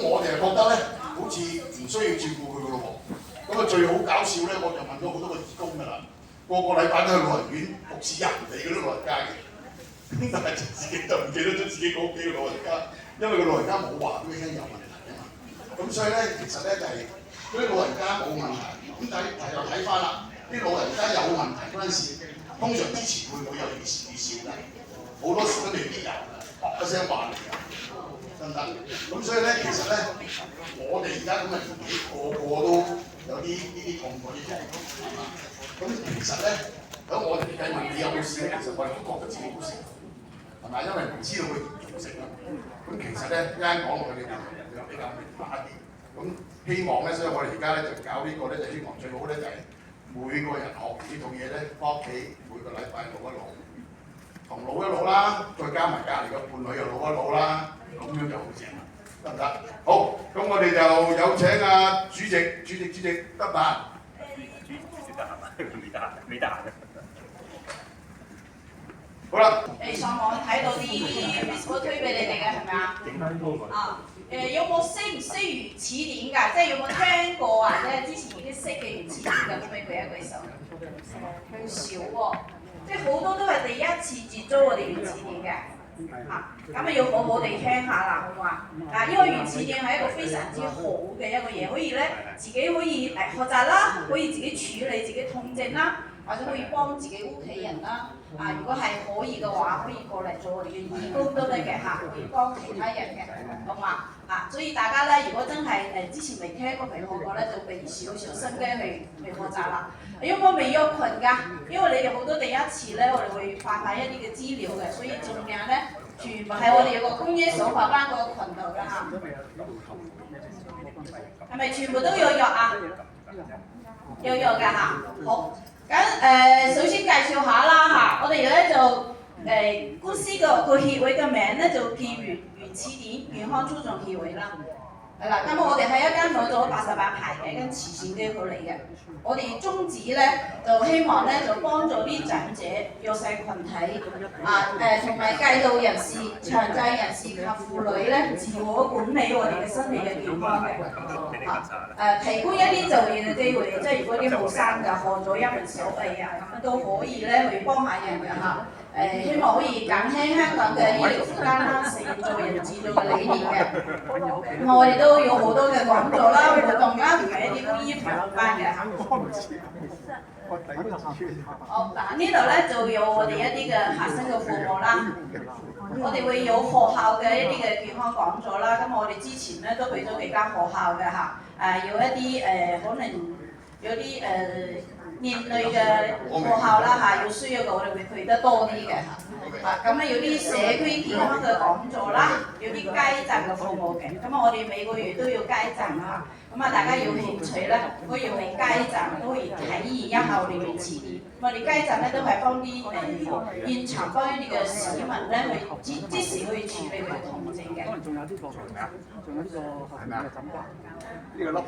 我哋係覺得咧，好似唔需要照顧佢嘅咯喎。咁啊最好搞笑咧，我就問咗好多個義工㗎啦，個禮拜都去老人院服侍人哋嗰啲老人家嘅，但係自己就唔記得咗自己個屋企嘅老人家，因為個老人家冇話俾佢聽有問題啊嘛。咁所以咧，其實咧就係嗰啲老人家冇問題，咁又睇翻啦，啲老人家有問題嗰陣時，通常之前會唔會有預兆㗎？好多時都未必有㗎，一聲話嚟㗎。得唔得？咁所以咧，其實咧，我哋而家咁嘅年紀，個個都有啲呢啲痛苦啲嘢，係嘛？咁其實咧，喺我哋計問你有冇事咧，其實我哋都覺得自己冇事，係咪？因為唔知道佢嚴重性啊。咁其實咧，一陣講落去，你會比較明白一啲。咁希望咧，所以我哋而家咧就搞呢個咧，就希望最好咧就係每個人學完呢套嘢咧，翻屋企每個禮拜錄一錄。同老一老啦，再加埋隔離個伴侶又老一老啦，咁樣就好正啦，得唔得？好，咁我哋就有請主席得唔得？未得閒。好啦。上網睇到啲 Facebook 推俾你哋嘅係咪啊？啊，有冇識唔識原始點㗎？即係有冇聽過或者之前已經識嘅原始點嘅？可唔可以舉一舉手？好少喎。即係好多都係第一次接觸我哋原始點嘅，咁啊要好好地聽下啦，好嘛？因為原始點係一個非常之好嘅一個嘢，可以咧自己可以學習啦，可以自己處理自己痛症啦，或者可以幫自己屋企人啦。如果係可以嘅話，可以過嚟做我哋嘅義工都得嘅嚇，可以幫其他人嘅，好嘛？所以大家咧，如果真係之前未聽過未學過咧，就俾少少心機去學習啦。因為我未約群㗎，因為你哋好多第一次咧，我哋會發一啲嘅資料嘅，所以盡量咧全部喺我哋有個公益手法班個群度㗎嚇。係咪全部都有約啊？有約㗎嚇。好，咁首先介紹下啦嚇，我哋咧就公司個協會嘅名咧就叫原始點健康促進協會啦。係啦，咁我哋係一間攞咗88牌嘅一間慈善機構嚟嘅。我哋宗旨咧就希望咧就幫助啲長者、弱勢群體同埋戒毒人士、殘疾人士及婦女咧自我管理我哋嘅身體嘅健康嘅。提供一啲就業嘅機會，即係如果啲後生㗎學咗一門手藝啊，咁都可以咧去幫下人嘅嚇。希望可以減輕香港嘅醫療負擔啦，實現做人自做嘅理念嘅。咁我哋都有好多嘅講座啦、活動啦，同埋一啲公益培訓班嘅。好，呢度咧就有我哋一啲嘅核心嘅服務啦。我哋會有學校嘅一啲嘅健康講座啦。咁我哋之前咧都去咗幾間學校嘅嚇，有一啲可能有啲面對嘅學校啦嚇，有需要嘅我哋會去得多啲嘅嚇。咁咧有啲社區健康嘅講座啦，有啲街站嘅服務嘅。咁我哋每個月都有街站啦。咁大家有興趣咧，可以去街站都可以體驗一下我哋原始點。我哋街站咧都係幫啲現場幫一啲嘅市民咧去即時去處理佢嘅痛症嘅。仲有呢個係咪啊？呢個粒。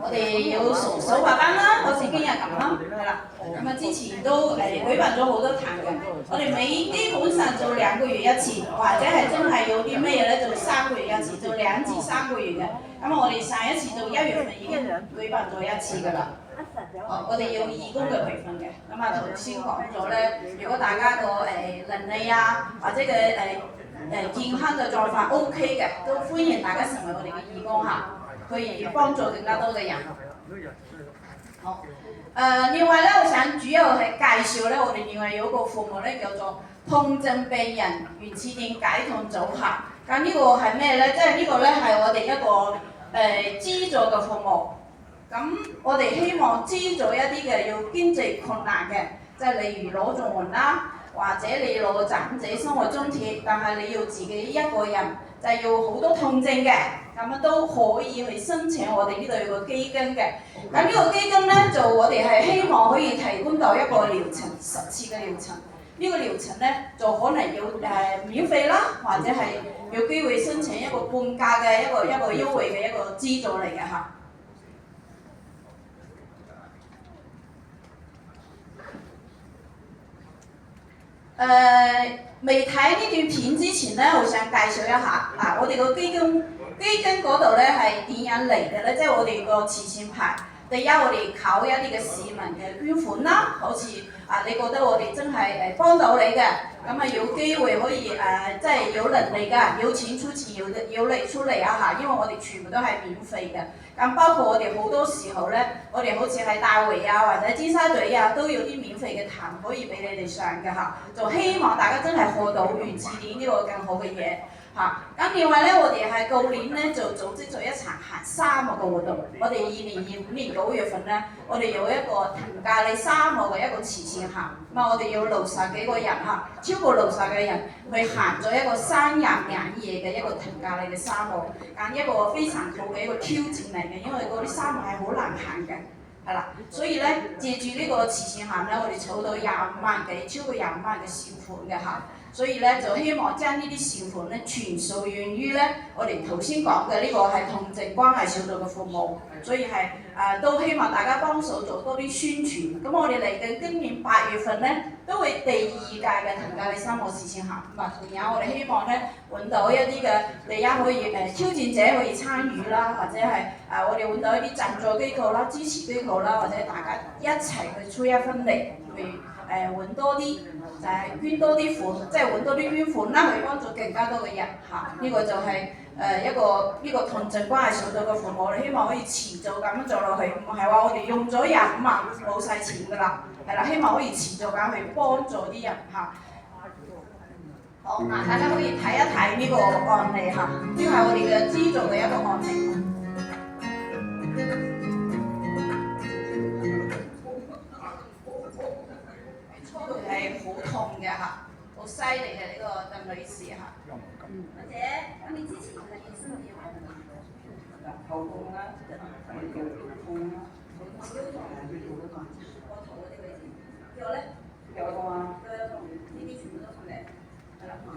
我哋有手法班啦，好似今日咁啦，係啦。咁之前都舉辦咗好多堂嘅。我哋基本上做2個月一次，或者係真係有啲咩咧就3個月一次，做2至3個月嘅。咁我哋上一次到1月份已經舉辦咗1次㗎啦。我哋有義工嘅培訓嘅。咁頭先講咗咧，如果大家個能力啊，或者嘅健康嘅狀況 OK 嘅，都歡迎大家成為我哋嘅義工嚇。可以幫助更加多嘅人。好，另外咧，我想主要係介紹咧，我哋另外有個服務咧叫做痛症病人原始點解痛組合。咁呢個係咩咧？即係呢個咧係我哋一個資助嘅服務。咁我哋希望資助一啲嘅有經濟困難嘅，即係例如攞綜援啦，或者你攞長者生活津貼，但係你要自己一個人，就係要好多痛症嘅。咁都可以去申請我哋呢度有個基金嘅。咁呢個基金咧，就我哋係希望可以提供到一個療程10次嘅療程。呢個療程咧，就可能要免費啦，或者係有機會申請一個半價嘅一個優惠嘅一個資助嚟嘅嚇。未睇呢段片之前咧，我想介紹一下啊，我哋個基金嗰度咧係點樣嚟嘅咧？即係我哋個慈善牌。第一，我哋靠一啲嘅市民嘅捐款啦，好似你覺得我哋真係幫到你嘅，咁有機會可以即係有能力㗎，有錢出錢，有力出嚟啊嚇，因為我哋全部都係免費嘅。咁包括我哋好多時候咧，我哋好似喺大圍啊或者尖沙咀啊，都有啲免費嘅堂可以俾你哋上嘅嚇，就希望大家真係學到原字典呢個更好嘅嘢。咁另外咧，我哋係舊年咧就組織咗一場行沙漠嘅活動。我哋2025年9月份咧，我哋有一個騰格里沙漠嘅一個慈善行。咁我哋有60幾個人超過60個人去行咗一個3日2夜嘅一個騰格里嘅沙漠，一個非常好嘅一個挑戰嚟嘅，因為嗰啲沙漠係好難行嘅。係啦，所以咧借住呢個慈善行咧，我哋儲到25萬幾，超過25萬嘅善款嘅嚇。所以咧就希望將呢啲善款咧全數用於咧我哋頭先講嘅呢個係同靜關係小組嘅服務，所以係都希望大家幫手做多啲宣傳。咁我哋嚟緊今年8月份咧都會第2屆嘅騰格里沙漠慈善行，同樣我哋希望咧揾到一啲嘅第一可以挑戰者可以參與啦，或者係我哋揾到一啲贊助機構啦、支持機構啦，或者大家一齊去出一分力去揾多啲。就係捐多啲款，即係揾多啲捐款啦，去幫助更加多嘅人嚇。呢個就係一個呢個同靜關係小組嘅服務，我哋希望可以持續咁樣做落去，唔係話我哋用咗25萬冇晒錢㗎啦，係啦，希望可以持續咁去幫助啲人嚇。好嗱，大家可以睇一睇呢個案例嚇，呢個係我哋嘅資助嘅一個案例。係好痛嘅嚇，好犀利嘅呢個鄧女士嚇。或者咁你之前係身體有冇頭痛啦，腳痛啦，我頭嗰啲位置，腳咧腳痛啊，腳痛，呢啲全部都痛嘅，係啦。我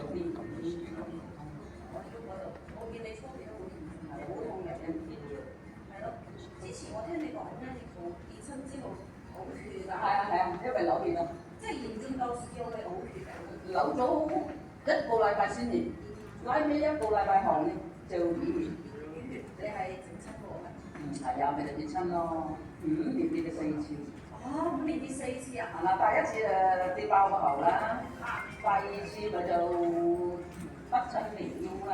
見你初期都好痛嘅，係咯。之前我聽你講咧，你做健身之後嘔血㗎。係啊，因為扭血啊。即係嚴重到叫佢嘔血嘅，扭咗1個禮拜先完，拉尾1個禮拜後咧就淤血。你係整親過嘅？係啊，咪就整親咯，5年跌咗4次。5年跌4次啊？係啦，第一次跌爆個喉啦，第2次咪就得親連腰啦，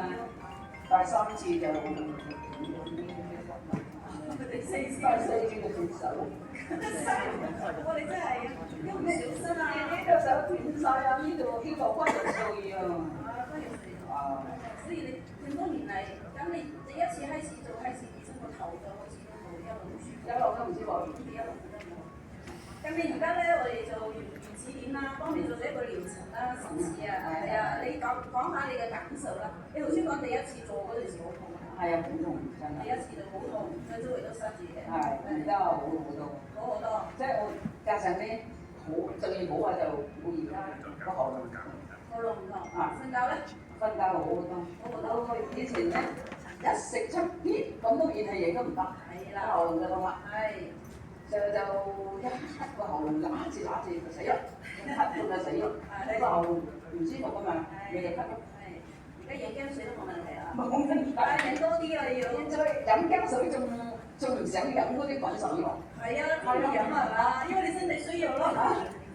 第3次就第4次就斷手。我哋真係要唔小心啊！呢隻手斷晒啊！呢度骨就碎啊！所以你咁多年嚟，咁你第一次開始做醫生個頭就好似都冇一路唔舒服，一路都唔知喎，一路都冇。咁你而家咧，我哋就原始點啦，幫你做咗一個療程啦，甚至係啊，你講下你嘅感受啦。你頭先講第一次做嗰陣時好痛啊？係啊，好痛，真係。第一次就好痛，佢周圍都塞住嘅。係，而家好好多。好多。即係我加上咧，最好啊就我而家個喉嚨唔痛。喉嚨唔痛。瞓覺咧？瞓覺好好多。我以前咧一食出啲咁多熱氣嘢都唔得。係啦。喉嚨就痛啦。係。就一個喉嚨揦住就死咗，咳到就死咗。個喉嚨唔舒服㗎嘛，你就咳咯。而家飲薑水都冇問題啊！冇問題，飲多啲啊要。飲薑水仲唔想飲嗰啲滾水喎？係啊，可以飲係嘛？因為你身體需要咯。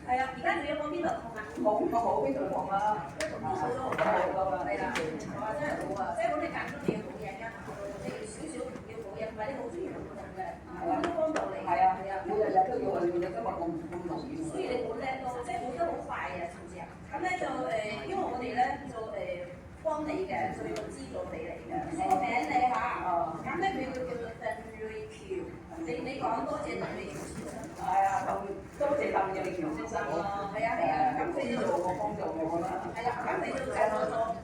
係啊，而家你有冇邊度痛啊？冇邊度痛啊？一個邊數都好多啦。係啦，哇真係好啊！即係我哋揀咗你要補養啊，你少少要補養，唔係你好中意運動嘅，都幫到你。係啊，每日都要去，今日咁容易。所以你好叻咯，即係補得好快啊，知唔知啊？咁咧就因為我哋咧就幫你嘅，所以我資助俾你嘅。寫個名你嚇，咁咧佢叫做鄧瑞橋，你講多謝鄧瑞橋先生。係啊，多謝鄧瑞橋先生咯。係啊，咁佢就做我幫助我啦。係啊，咁你就做咗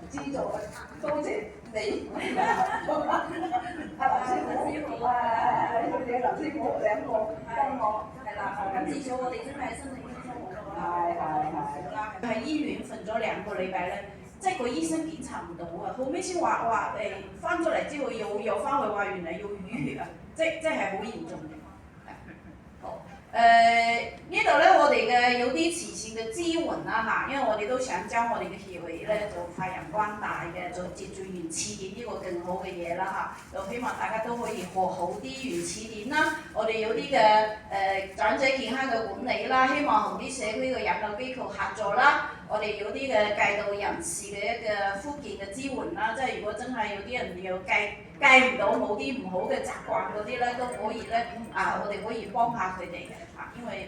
資助啦，多謝你。阿林師傅啊，多謝林師傅2個幫我。係啦，咁至少我哋真係身體健康好多啦。係醫院瞓咗2個禮拜咧。即係個醫生檢查唔到啊，後尾先話翻咗嚟之後又翻去話原來要淤血啊，即係好嚴重嘅。好，呢度咧，我哋嘅有啲慈善嘅支援啦嚇，因為我哋都想將我哋嘅協會咧就發揚光大嘅，就接住原始點呢個更好嘅嘢啦嚇，就希望大家都可以學好啲原始點啦。我哋有啲嘅長者健康嘅管理啦，希望同啲社區嘅養老機構合作啦。我哋有啲嘅戒毒人士嘅一個福建嘅支援啦，即係如果真係有啲人又戒唔到，冇啲唔好嘅習慣嗰啲咧，都可以咧我哋可以幫下佢哋嘅嚇，因為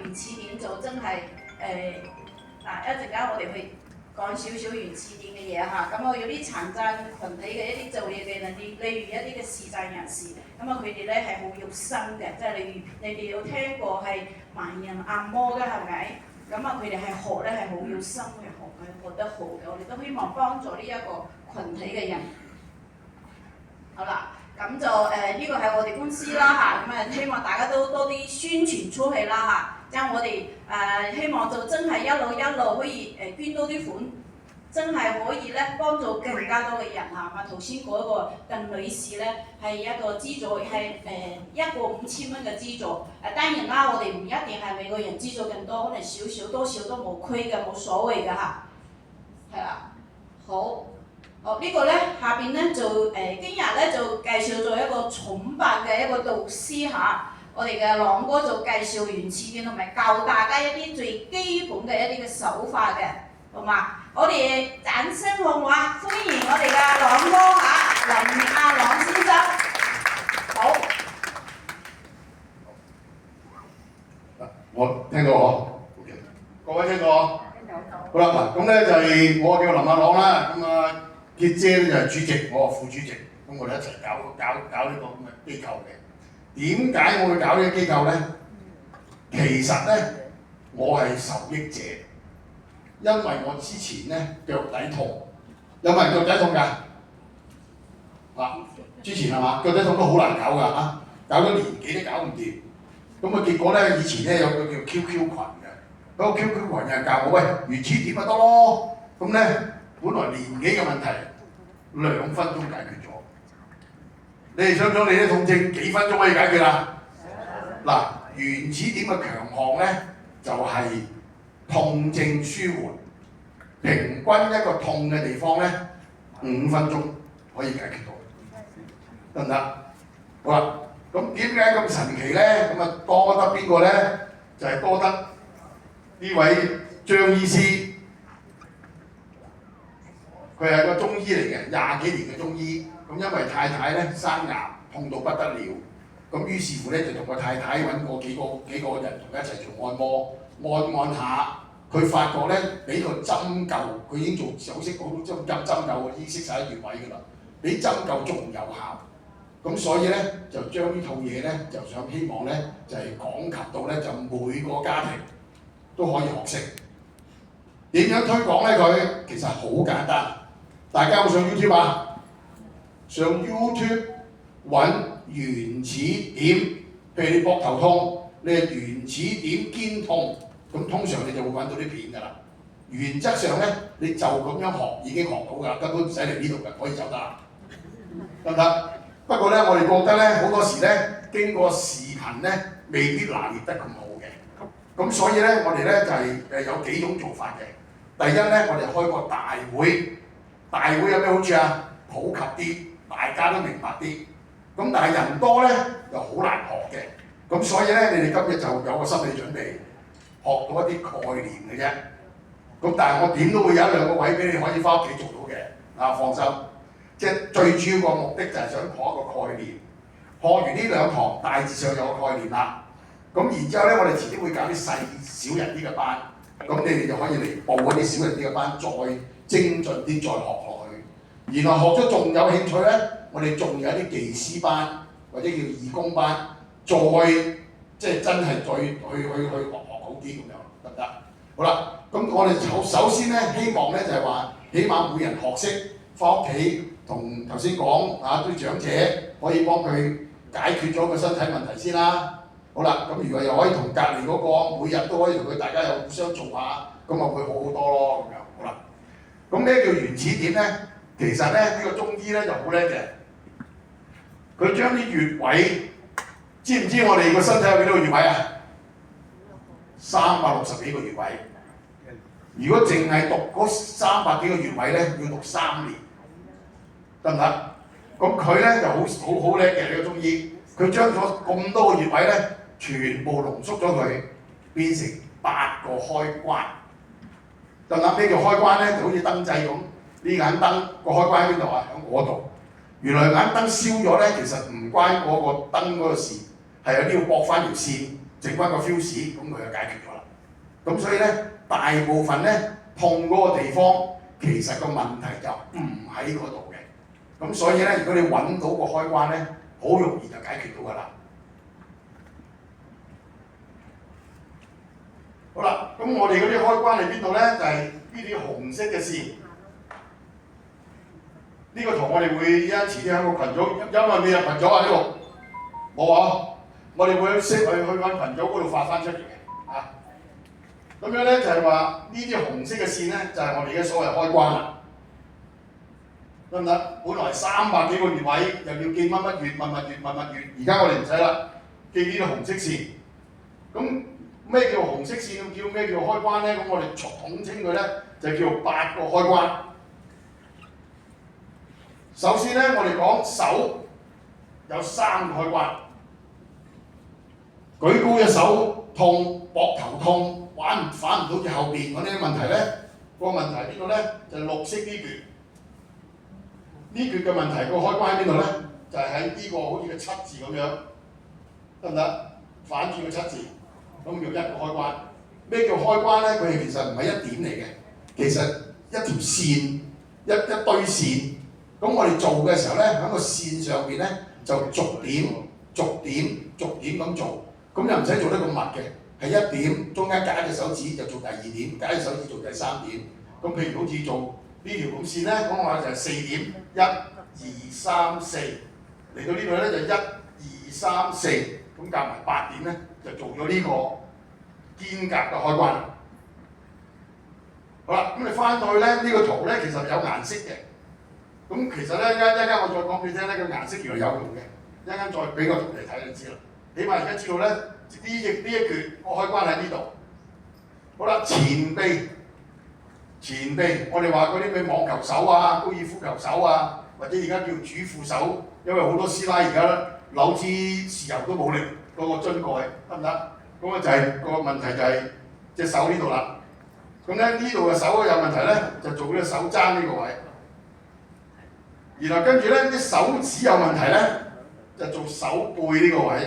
原始點就真係一陣間我哋去講少少原始點嘅嘢嚇，咁我有啲殘障群體嘅一啲做嘢嘅例如一啲嘅視障人士，咁佢哋咧係好肉身嘅，即係你哋有聽過係盲人按摩嘅係咪？咁佢哋係學咧係好要心去學得好嘅，我哋都希望幫助呢一個群體嘅人。好啦，咁就呢個係我哋公司啦嚇，咁希望大家都多啲宣傳出去啦嚇，將我哋希望就真係一路可以捐多啲款，真係可以咧幫助更加多嘅人嚇。嘛頭先嗰個鄧女士咧係一個資助係一個5000蚊嘅資助，當然啦，我哋唔一定係每個人資助更多，可能少少多少都冇虧嘅，冇所謂嘅嚇。係啦，好。呢個咧下邊咧就今日咧就介紹咗一個重白嘅一個導師嚇，我哋嘅朗哥就介紹原始點同埋教大家一啲最基本嘅一啲嘅手法嘅，好嘛？我哋掌聲好唔好啊？歡迎我哋嘅朗哥嚇，林阿朗先生。好。我聽到我 ，OK， 各位聽到好啦，嗱咁咧就係我叫林阿朗啦，咁傑姐咧就係主席，我係副主席，咁我哋一齊搞呢個咁嘅機構嘅。點解我會搞呢個機構咧？其實咧，我係受益者，因為我之前咧腳底痛，有冇人腳底痛㗎？之前係嘛？腳底痛都好難搞㗎嚇，搞咗年幾都搞唔掂。咁結果咧，以前咧有個叫 QQ 群嘅，嗰個 QQ 群有人教我喂原始點咪得咯，咁咧本來年紀嘅問題2分鐘解決咗。你哋想唔想你啲痛症幾分鐘可以解決啊？嗱，原始點嘅強項咧就係痛症舒緩，平均一個痛嘅地方咧5分鐘可以解決到，得唔得？好啦。咁點解咁神奇咧？咁多得邊個咧？就係多得呢位張醫師，佢係個中醫嚟嘅，20幾年嘅中醫。咁因為太太咧生癌痛到不得了，咁於是乎咧就同個太太揾過幾個人同佢一齊做按摩，按下，佢發覺咧俾個針灸，佢已經做手識好多針灸，已經識晒穴位㗎啦，比針灸仲有效。咁所以咧就將呢套嘢咧就想希望咧就係講及到咧就每個家庭都可以學識點樣推廣咧佢其實好簡單，大家有冇上 YouTube 啊？上 YouTube 揾原始點，譬如你膊頭痛，你係原始點肩痛，咁通常你就會揾到啲片㗎啦。原則上咧你就咁樣學已經學到㗎，根本唔使嚟呢度㗎，可以走得啦，得唔得？不過咧，我哋覺得咧，好多時咧，經過視頻咧，未必拿捏得咁好嘅。咁所以咧，我哋咧就係有幾種做法嘅。第一咧，我哋開個大會，大會有咩好處啊？普及啲，大家都明白啲。咁但係人多咧，又好難學嘅。咁所以咧，你哋今日就有個心理準備，學到一啲概念嘅啫。咁但係我點都會有1、2個位俾你可以翻屋企做到嘅，放心。即係最主要個目的就係想學一個概念，學完呢2堂大致上有個概念啦。咁然之後咧，我哋遲啲會搞啲小人啲嘅班，咁你哋就可以嚟報嗰啲小人啲嘅班，再精進啲，再學落去。然後學咗仲有興趣咧，我哋仲有啲技師班或者叫義工班，再即係真係再去學好啲咁樣，得唔得？好啦，咁我哋首先咧，希望咧就係話，起碼每人學識翻屋企。同頭先講啲長者可以幫佢解決咗個身體問題先啦。好啦，咁如果又可以同隔離嗰個每日都可以同佢大家又互相做下，咁咪會好好多咯咁樣。好啦，咁咩叫原始點咧？其實咧呢個中醫咧就好叻嘅，佢將啲穴位，知唔知我哋個身體有幾多個穴位啊？ 360幾個穴位。如果淨係讀嗰300幾個穴位咧，要讀3年，得唔得？咁佢咧就好叻嘅呢個中醫，佢將咗咁多個穴位咧，全部濃縮咗佢，變成8個開關。得唔得？咩叫開關咧？就好似燈掣咁，呢眼燈個開關喺邊度啊？喺嗰度。原來眼燈燒咗咧，其實唔關嗰個燈嗰個事，係有啲要駁翻條線，整翻個 fuse， 咁佢就解決咗啦。咁所以咧，大部分咧痛嗰個地方，其實個問題就唔喺嗰度嘅。咁所以咧，如果你揾到個開關咧，好容易就解決到㗎啦。好啦，咁我哋嗰啲開關喺邊度咧？就係呢啲紅色嘅線。呢個圖我哋會一遲啲喺個群組，因為未入群組啊呢度冇啊，我哋會識去揾群組嗰度發翻出嚟嘅啊。咁樣咧就係話呢啲紅色嘅線咧，就係我哋嘅所謂開關啦，得唔得？本來300幾個穴位，又要記乜乜穴、乜穴，而家我哋唔使啦，記呢啲紅色線。咁咩叫紅色線？叫咩叫開關咧？咁我哋統稱佢咧就叫8個開關。首先咧，我哋講手有3個開關，舉高隻手痛，膊頭痛，反唔到隻後邊嗰啲問題咧，個問題喺邊度咧？就係綠色呢橛，呢橛嘅問題個開關喺邊度咧？就係喺呢個好似個7字咁樣，得唔得？反轉個7字，咁叫1個開關。咩叫開關咧？佢其實唔係一點嚟嘅，其實一條線，一堆線。咁我哋做嘅時候咧，喺個線上邊咧就逐點咁做，咁又唔使做得咁密嘅，係1點，中間夾一隻手指就做第2點，夾一隻手指做第3點。咁譬如好似做呢條咁線咧，講話就係4點，1、2、3、4，嚟到呢度咧就1、2、3、4，咁夾埋8點咧就做咗呢個間隔嘅開關。好啦，咁你翻到去咧呢個圖咧其實有顏色嘅。咁其實咧，一陣間我再講俾你聽咧，個顏色原來有用嘅。一陣間再俾個圖嚟睇就知啦。起碼而家知道咧，呢一橛個開關喺呢度。好啦，前臂，我哋話嗰啲咩網球手啊、高爾夫球手啊，或者而家叫主副手，因為好多師奶而家扭支豉油都冇力，嗰個樽蓋得唔得？咁啊就係個問題就係隻手呢度啦。咁咧呢度嘅手有問題咧，就做呢個手踭呢個位。然後跟住咧啲手指有問題咧，就做手背呢個位。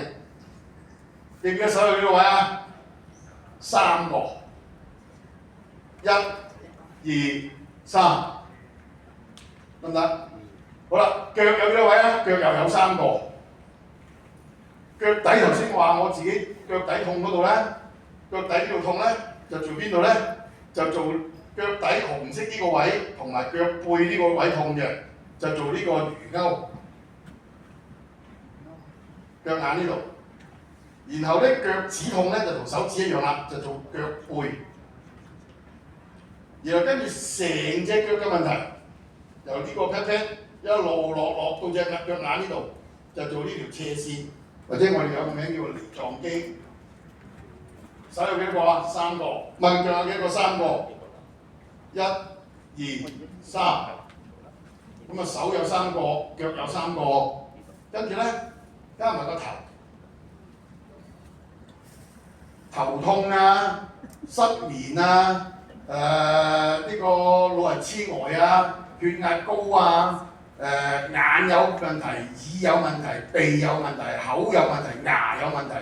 記唔記得手有幾個位啊？3個，1、2、3，得唔得？好啦，腳有幾個位啊？腳又有3個。腳底頭先話我自己腳底痛嗰度咧，腳底呢度痛咧，就做邊度咧？就做腳底紅色呢個位，同埋腳背呢個位痛嘅。就做呢個魚鈎，腳眼呢度，然後咧腳趾痛咧就同手指一樣啦，就做腳背，然後跟住成隻腳嘅問題，由呢個 pat pat 一路落到隻腳眼呢度，就做呢條斜線，或者我哋有個名叫梨狀肌。手有幾多個啊？3個，問腳有幾多個？3個，1、2、3。咁啊手有3個，腳有3個，跟住咧加埋個頭痛啊、失眠啊、呢個老人痴呆啊、血壓高啊、眼有問題、耳有問題、鼻有問題、口有問題、牙有問題，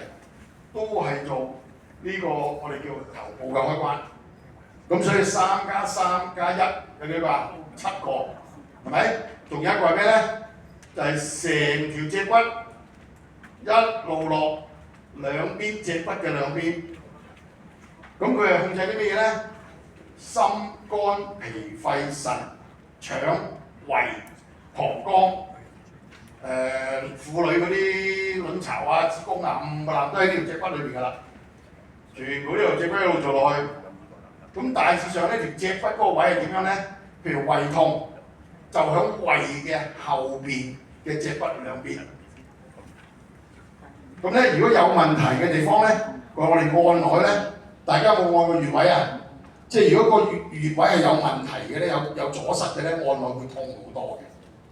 都係做呢個我哋叫頭部嘅開關。咁所以3+3+1有幾個啊？7個。係咪？仲有一個係咩咧？就係成條脊骨一路落兩邊脊骨嘅兩邊。咁佢係控制啲咩嘢咧？心、肝、脾、肺、腎、腸、胃、膀胱。婦女嗰啲卵巢啊、子宮啊，冚唪唥都喺呢條脊骨裏邊㗎啦。全部呢條脊骨一路做落去。咁大致上呢條脊骨嗰個位係點樣咧？譬如胃痛。就喺胃嘅後邊嘅脊骨兩邊。咁咧，如果有問題嘅地方咧，我哋按落去咧，大家有冇按過穴位啊？即係如果個穴位係有問題嘅咧，有阻塞嘅咧，按落會痛好多嘅。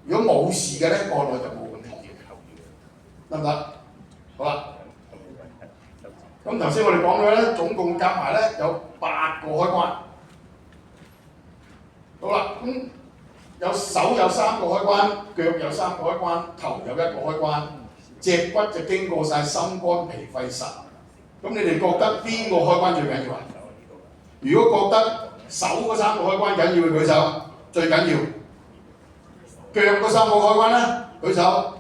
如果冇事嘅咧，按落就冇咁痛嘅，得唔得？好啦。咁頭先我哋講咗咧，總共夾埋咧有8個開關。好啦，咁有手有3個開關，腳有3個開關，頭有1個開關，脊骨就經過晒心肝脾肺腎。咁你哋覺得邊個開關最緊要啊？如果覺得手嗰3個開關緊要嘅舉手，最緊要。腳嗰3個開關咧，舉手。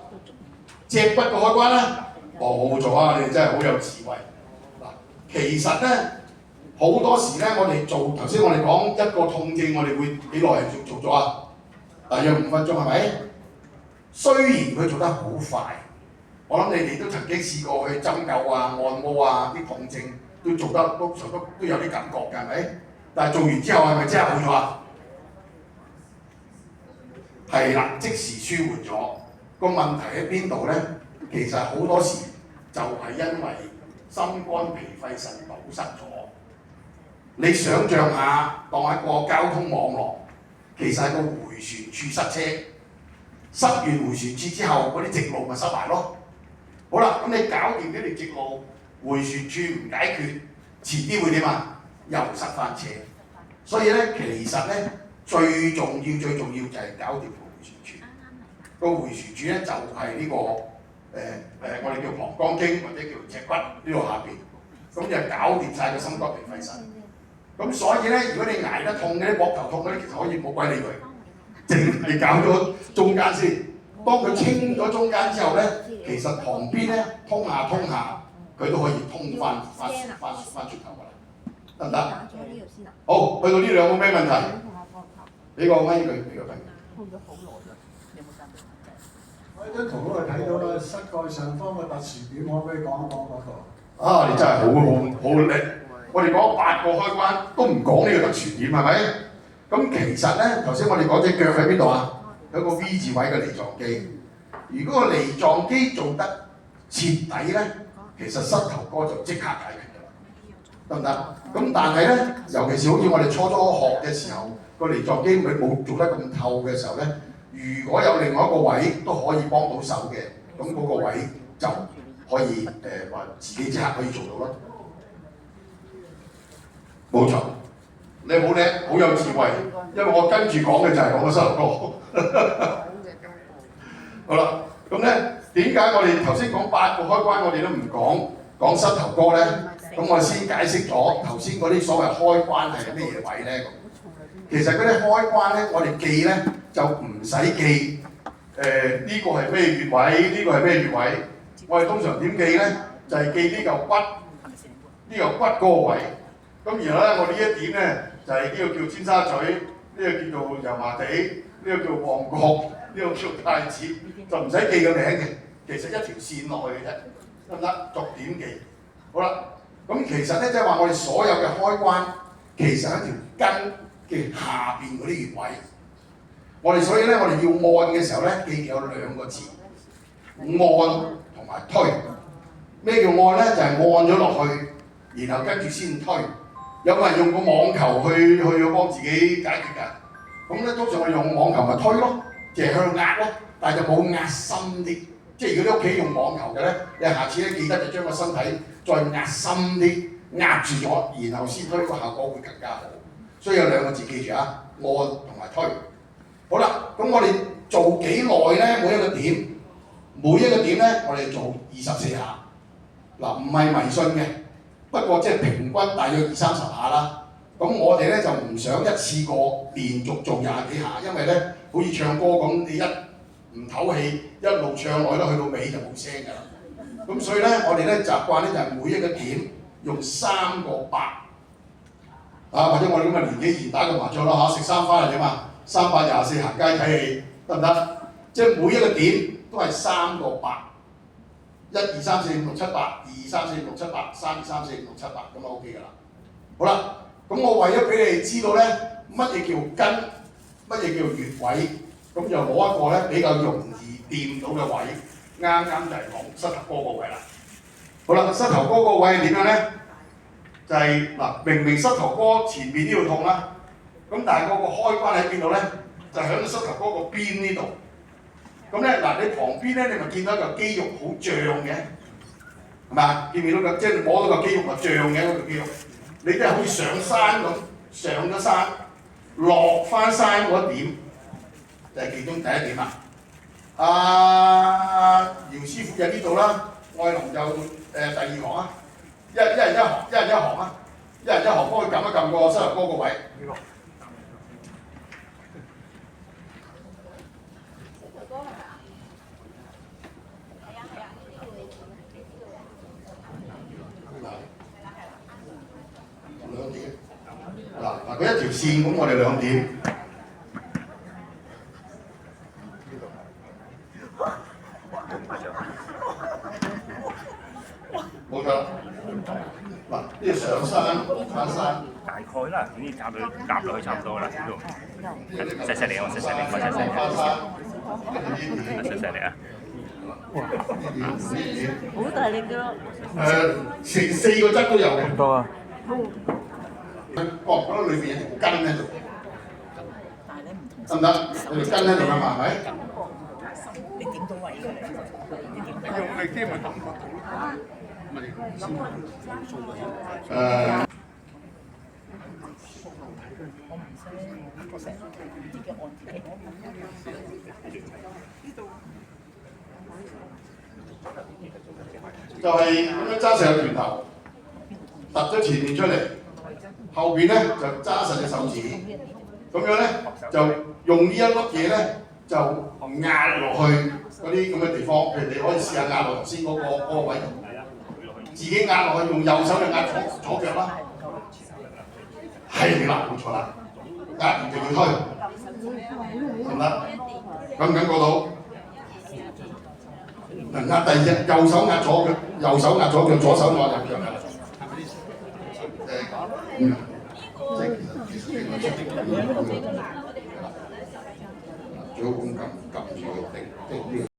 脊骨個開關咧，冇錯啊！你哋真係好有智慧。嗱，其實咧好多時咧，我哋做頭先我哋講一個痛症，我哋會幾耐做咗啊？大約5分鐘係咪？雖然佢做得好快，我諗你哋都曾經試過去針灸啊、按摩啊啲痛症，都做得都有啲感覺㗎，係咪？但係做完之後係咪真係好咗啊？係啦，即時舒緩咗。個問題喺邊度咧？其實好多時就係因為心肝脾肺腎堵塞咗。你想像下，當一個交通網絡，其實係個迴旋處塞車，塞完迴旋處之後，嗰啲直路咪塞埋咯。好啦，咁你搞掂呢條直路，迴旋處唔解決，遲啲會點啊？又塞翻車。所以咧，其實咧最重要就係搞掂個迴旋處。個迴旋處咧就係呢個我哋叫膀胱經或者叫脊骨呢度下邊，咁就搞掂晒個心肝脾肺腎。咁所以咧，如果你捱得痛嘅啲膊頭痛嗰啲，其實可以冇鬼理佢，淨係搞咗中間先。當佢清咗中間之後咧，其實旁邊咧通下，佢都可以通翻轉頭㗎啦，得唔得？好，去到呢度有冇咩問題？俾個咪佢，俾個咪。通咗好耐啦，有冇答到？喺張圖嗰度睇到啦，膝蓋上方嘅特殊點，可唔可以講一講嗰個？啊，你真係好叻！我哋講8個開關都唔講呢個特殊點，係咪？咁其實咧，頭先我哋講隻腳喺邊度啊？有個 V 字位嘅梨狀肌。如果個梨狀肌做得徹底咧，其實膝頭哥就即刻解決㗎啦，得唔得？咁但係咧，尤其是好似我哋初學嘅時候，個梨狀肌佢冇做得咁透嘅時候咧，如果有另外一個位都可以幫到手嘅，咁嗰個位就可以話自己即刻可以做到咯。冇錯，你好叻，好有智慧，因為我跟住講嘅就係講個膝頭哥。好啦，咁咧點解我哋頭先講8個開關，我哋都唔講膝頭哥咧？咁我先解釋咗頭先嗰啲所謂開關係咩嘢位咧？其實嗰啲開關咧，我哋記咧就唔使記呢個係咩穴位，呢個係咩穴位。我哋通常點記咧？就係記呢嚿骨，呢嚿骨嗰個位。咁然後咧，我呢一點咧就係呢個叫尖沙咀，呢個叫做油麻地，呢個叫旺角，呢個叫太子，就唔使記個名嘅，其實一條線落去嘅啫，得唔得？逐點記。好啦，咁其實咧即係話我哋所有嘅開關，其實係一條筋嘅下邊嗰啲穴位。我哋所以咧，我哋要按嘅時候咧，記住有2個字，按同埋推。咩叫按咧？就係按咗落去，然後跟住先推。有冇人用個網球去幫自己解決㗎？咁咧通常我用網球咪推咯，即係向壓咯，但係就冇壓深啲。即係如果你屋企用網球嘅咧，你下次咧記得就將個身體再壓深啲，壓住咗，然後先推，個效果會更加好。所以有2個字記住啊，按同埋推。好啦，咁我哋做幾耐咧？每一個點咧，我哋做24下。嗱，唔係迷信嘅。不過即係平均大約20-30下啦。咁我哋咧就唔想一次過連續做20幾下，因為咧好似唱歌咁，你一唔唞氣，一路唱落去去到尾就冇聲㗎啦。咁所以咧，我哋咧習慣咧就係每一個點用3個8。或者我哋咁嘅年紀前打個麻雀啦食3番係點啊？3、8、24行街睇戲得唔得？即係每一個點都係3個8。1、2、3、4、5、6、7、8，2、3、4、5、6、7、8，3、2、3、4、5、6、7、8，咁就 OK 㗎啦。好啦，咁我為咗俾你哋知道咧，乜嘢叫筋，乜嘢叫穴位，咁就攞一個咧比較容易掂到嘅位，啱啱就係講膝頭哥個位啦。好啦，膝頭哥個位係點樣咧？就係、嗱，明明膝頭哥前面呢度痛啦，咁但係嗰個開關喺邊度咧？就喺個膝頭哥個邊呢度。咁咧嗱，你旁邊咧，你咪見到一嚿肌肉好脹嘅，係嘛？見唔見到個即係摸到個肌肉咪脹嘅嗰嚿肌肉？你都係好似上山咁，上咗山，落翻山嗰一點，就係、其中第一點啦。姚師傅就呢度啦，愛龍就第二行啊，一人一行，一人一行啊，一人一行幫佢撳一撳個膝頭哥個位。兩點，嗱佢一條線咁，我哋兩點。冇錯，嗱呢個上山翻山。大概啦，總之夾落去差唔多啦，呢度。細細嚟啊，細細嚟，細細嚟。細細嚟啊！好大力㗎！成4個質都有嘅。咁多啊！覺唔覺得裏邊有條筋喺度？得唔得？有條筋喺度㗎嘛，係咪？你點到位㗎？用力啲咪感覺到。就係咁樣揸實個拳頭，突咗前面出嚟，後邊咧就揸實隻手指，咁樣咧就用呢一粒嘢咧就壓落去嗰啲咁嘅地方，譬如你可以試下壓落頭先嗰個位，自己壓落去，用右手就壓左腳啦，係啦，冇錯啦，壓完就要推，得唔得？感唔感覺到？壓第二隻，右手壓左腳，右手壓左腳，左手壓右腳㗎。最好咁撳。